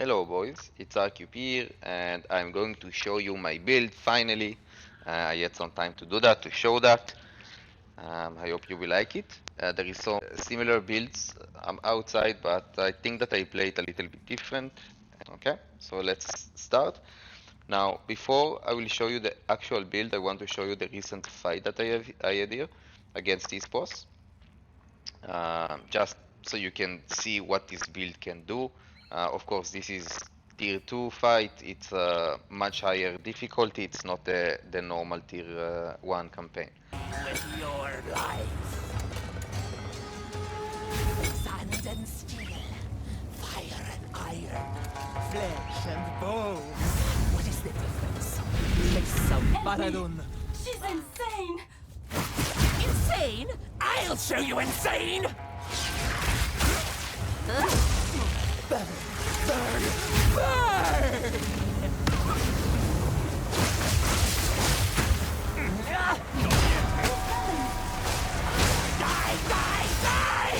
Hello boys, it's RQP here and I'm going to show you my build finally. I had some time to do that, to show that. I hope you will like it. There is some similar builds outside, but I think that I play it a little bit different. Okay, so let's start. Now, before I will show you the actual build, I want to show you the recent fight that I had here against this boss. Just so you can see what this build can do. Of course, this is tier 2 fight. It's a much higher difficulty. It's not the normal tier 1 campaign. With your life, sand and steel, fire and iron, flesh and bone. What is the difference? Face some Baradun. She's insane! Insane? I'll show you insane! Burn, burn, burn! Die, die, die!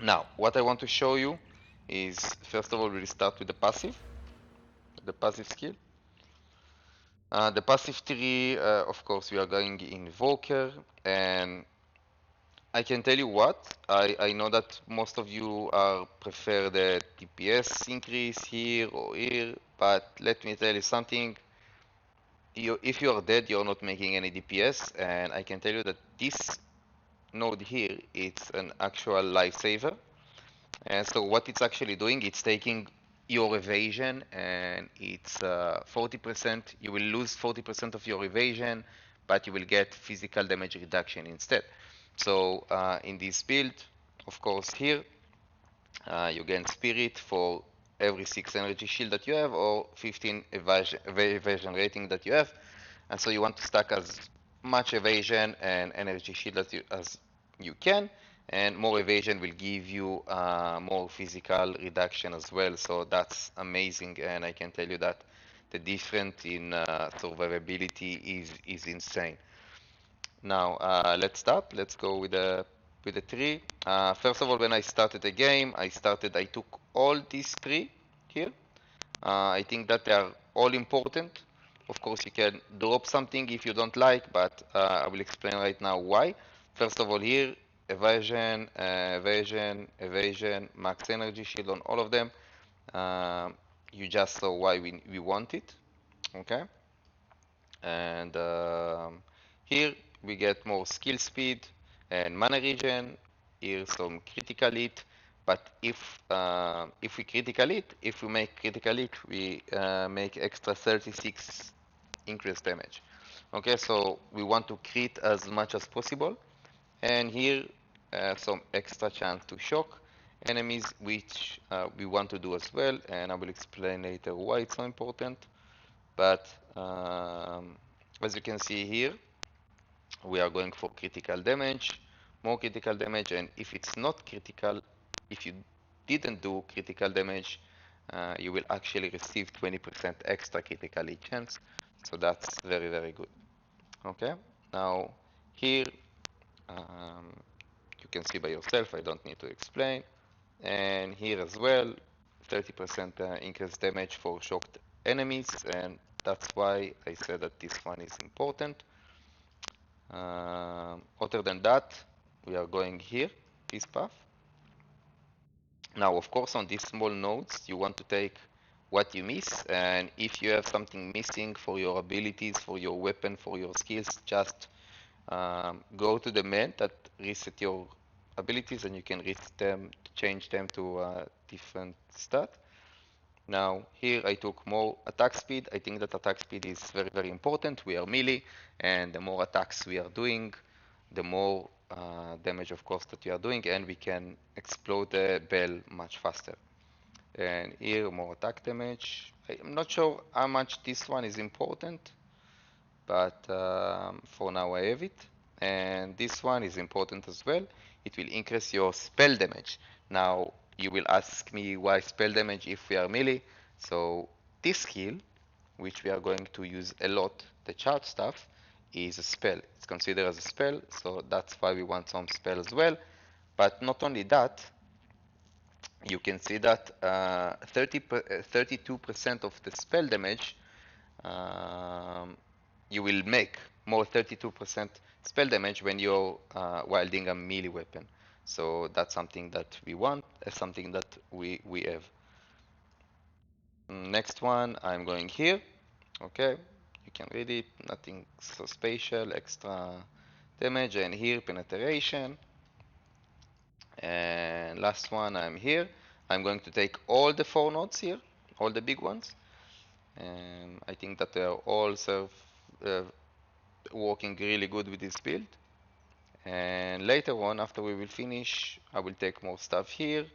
Now, what I want to show you is, first of all, we'll start with the passive skill. The passive tree, of course, we are going Invoker, and I can tell you what, I know that most of you prefer the DPS increase here or here, but let me tell you something. If you are dead, you're not making any DPS, and I can tell you that this node here, it's an actual lifesaver. And so what it's actually doing, it's taking your evasion, and it's 40%. You will lose 40% of your evasion, but you will get physical damage reduction instead. So in this build, of course, here you gain spirit for every 6 energy shield that you have, or 15 evasion rating that you have. And so you want to stack as much evasion and energy shield as you can, and more evasion will give you more physical reduction as well. So that's amazing, and I can tell you that the difference in survivability is insane. Now let's start. Let's go with the tree. First of all, when I started the game, I took all these three here. I think that they are all important. Of course, you can drop something if you don't like, but I will explain right now why. First of all, here, evasion, evasion, max energy shield on all of them. You just saw why we want it. Okay. And here we get more skill speed and mana regen. Here some critical hit. But if we critical hit, if we make critical hit, we make extra 36 increased damage. Okay, so we want to crit as much as possible. And here some extra chance to shock enemies, which we want to do as well. And I will explain later why it's so important. But as you can see here, we are going for critical damage, more critical damage, and if it's not critical, if you didn't do critical damage, you will actually receive 20% extra critical hit chance. So that's very, very good. Okay, now here you can see by yourself, I don't need to explain. And here as well, 30% increased damage for shocked enemies, and that's why I said that this one is important. Other than that, we are going here, this path. Now, of course, on these small nodes, you want to take what you miss, and if you have something missing for your abilities, for your weapon, for your skills, just go to the menu that reset your abilities, and you can reset them, change them to a different stat. Now here I took more attack speed. I think that attack speed is very, very important. We are melee, and the more attacks we are doing, the more damage of course that we are doing, and we can explode the bell much faster. And here more attack damage. I'm not sure how much this one is important, but for now I have it. And this one is important as well. It will increase your spell damage. Now you will ask me why spell damage if we are melee. So this skill, which we are going to use a lot, the charge staff, is a spell. It's considered as a spell, so that's why we want some spell as well. But not only that, you can see that 32% of the spell damage you will make more 32% spell damage when you're wielding a melee weapon. So that's something that we want, something that we have. Next one, I'm going here. Okay, you can read it, nothing so special, extra damage, and here penetration. And last one, I'm here. I'm going to take all the 4 nodes here, all the big ones. And I think that they are all uh, working really good with this build. And later on, after we will finish, I will take more stuff here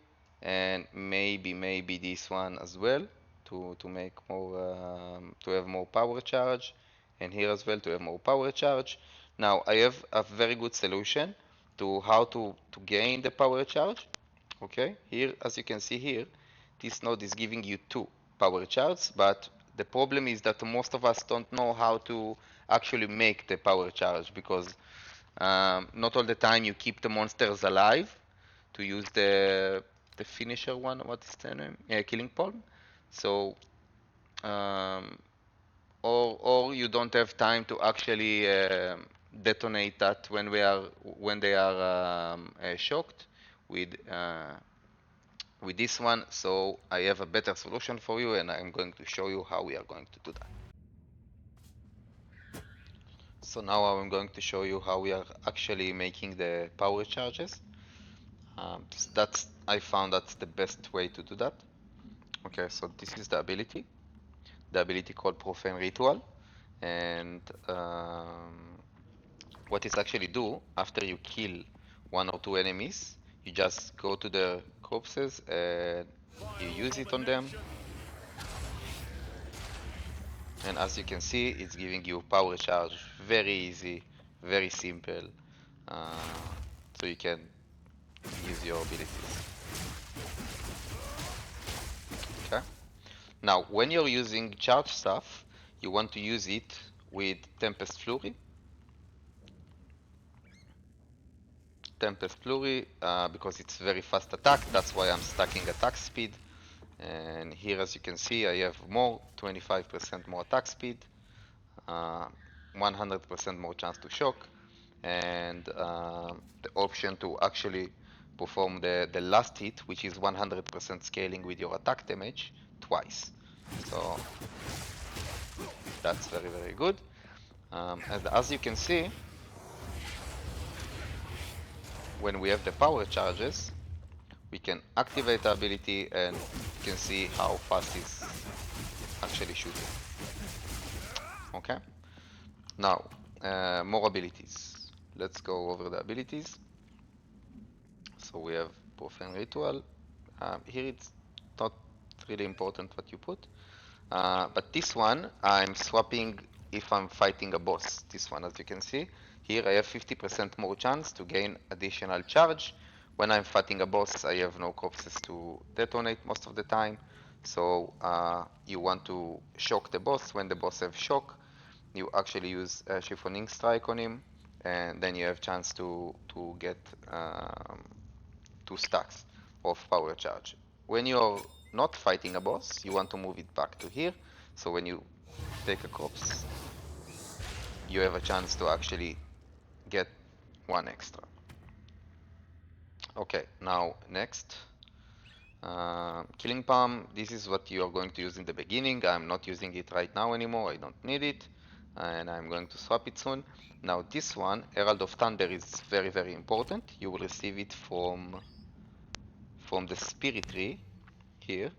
and maybe this one as well to make more to have more power charge, and here as well to have more power charge. Now I have a very good solution to how to gain the power charge. Okay, here as you can see here, this node is giving you 2 power charges, but the problem is that most of us don't know how to actually make the power charge, because not all the time you keep the monsters alive to use the finisher one. What is the name? Killing palm. So um, or you don't have time to actually detonate that when they are shocked with this one. So I have a better solution for you, and I'm going to show you how we are going to do that. So now I'm going to show you how we are actually making the power charges. That's I found that's the best way to do that. Okay, so this is the ability called Profane Ritual, and what it actually do after you kill 1 or 2 enemies, you just go to the corpses and you use it on them, and as you can see, it's giving you power charge. Very easy, very simple, so you can use your abilities. Okay. Now, when you're using charge stuff, you want to use it with Tempest Flurry. Tempest Flurry, because it's very fast attack, that's why I'm stacking attack speed. And here, as you can see, I have more, 25% more attack speed, 100% more chance to shock, and the option to actually perform the last hit, which is 100% scaling with your attack damage twice. So that's very, very good. And as you can see, when we have the power charges, we can activate the ability and you can see how fast it's actually shooting. Okay. Now, more abilities. Let's go over the abilities. So we have Profane Ritual. Here it's not really important what you put. But this one, I'm swapping if I'm fighting a boss. This one, as you can see, here I have 50% more chance to gain additional charge. When I'm fighting a boss, I have no corpses to detonate most of the time. So you want to shock the boss. When the boss have shock, you actually use a chiffoning strike on him, and then you have chance to get 2 stacks of power charge. When you're not fighting a boss, you want to move it back to here. So when you take a corpse, you have a chance to actually get 1 extra. Okay, now next. Killing Palm, this is what you are going to use in the beginning. I'm not using it right now anymore, I don't need it. And I'm going to swap it soon. Now this one, Herald of Thunder, is very, very important. You will receive it from the spirit tree here,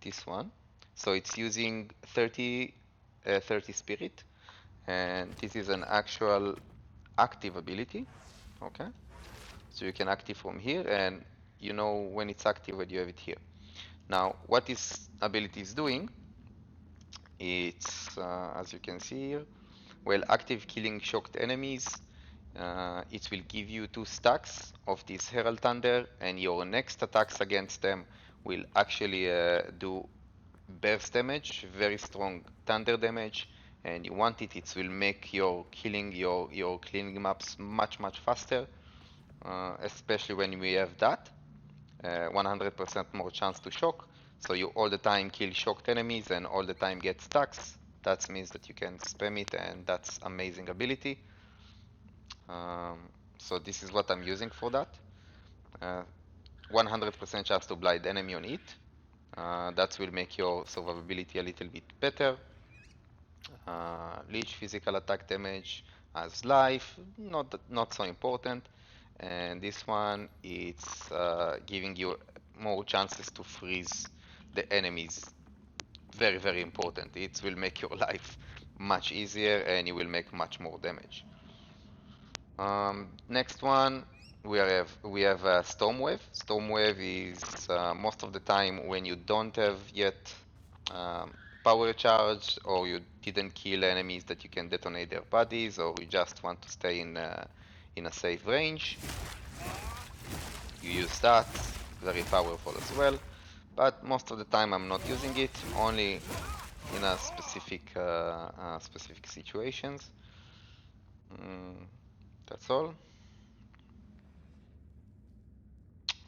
this one. So it's using 30 spirit, and this is an actual active ability. Okay, so you can active from here, and you know when it's active when you have it here. Now what this ability is doing, it's as you can see here, well, active killing shocked enemies, it will give you 2 stacks of this Herald Thunder, and your next attacks against them will actually do burst damage, very strong thunder damage, and you want it, it will make your cleaning maps much faster, especially when we have that. 100% more chance to shock. So you all the time kill shocked enemies and all the time get stacks. That means that you can spam it, and that's amazing ability. So this is what I'm using for that. Uh, 100% chance to blind enemy on it. That will make your survivability a little bit better. Leech physical attack damage as life, not so important. And this one, it's giving you more chances to freeze the enemies. Very important. It will make your life much easier and you will make much more damage. Next one, we have Stormwave. Stormwave is most of the time when you don't have yet um, power charge, or you didn't kill enemies that you can detonate their bodies, or you just want to stay in a safe range. You use that, very powerful as well. But most of the time I'm not using it, only in a specific situations. Mm, that's all.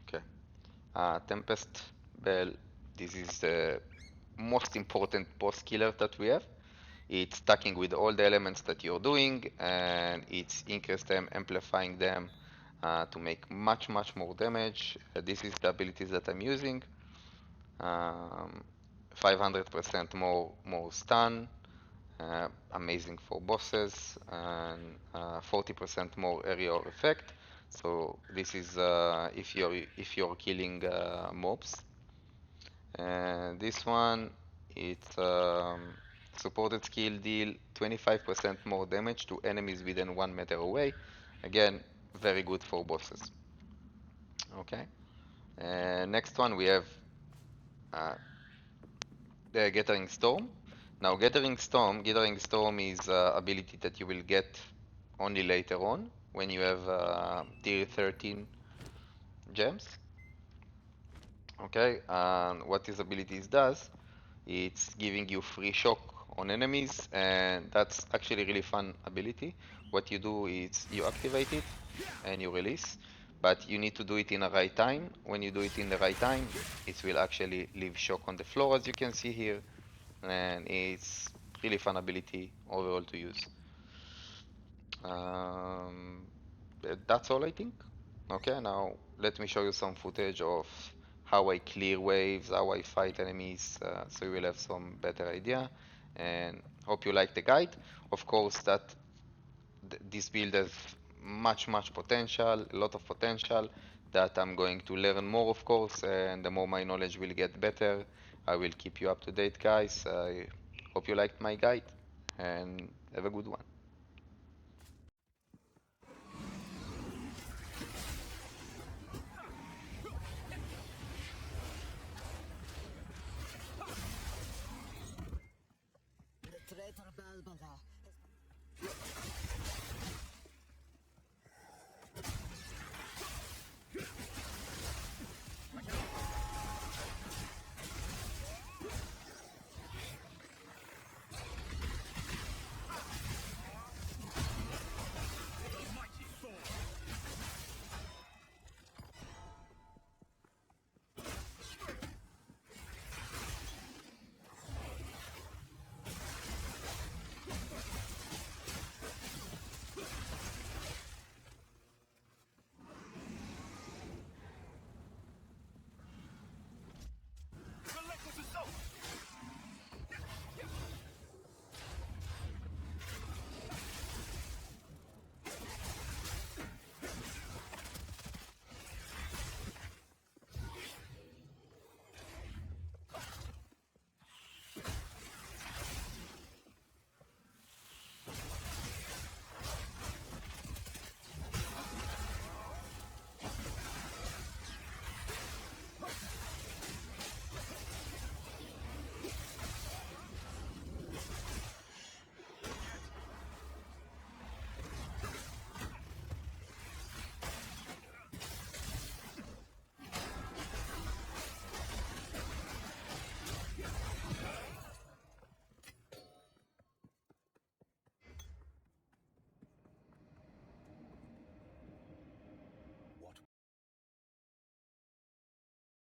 Okay. Tempest Bell, this is the most important boss killer that we have. It's stacking with all the elements that you're doing, and it's increase them, amplifying them to make much more damage. This is the abilities that I'm using. Um, 500% more stun, amazing for bosses, and 40% more area of effect. So this is if you're killing mobs. And this one, it's supported skill deal 25% more damage to enemies within 1 meter away. Again, very good for bosses. Okay. And next one we have uh, the Gathering Storm. Now, Gathering Storm is ability that you will get only later on when you have tier 13 gems. Okay, and what this ability does, it's giving you free shock on enemies, and that's actually really fun ability. What you do is you activate it and you release, but you need to do it in the right time. When you do it in the right time, it will actually leave shock on the floor, as you can see here, and it's really fun ability overall to use. Um, that's all I think. Okay, now let me show you some footage of how I clear waves, how I fight enemies, so you will have some better idea. And hope you like the guide. Of course, that this build has much potential, a lot of potential that I'm going to learn more, of course, and the more my knowledge will get better, I will keep you up to date, guys. I hope you liked my guide, and have a good one.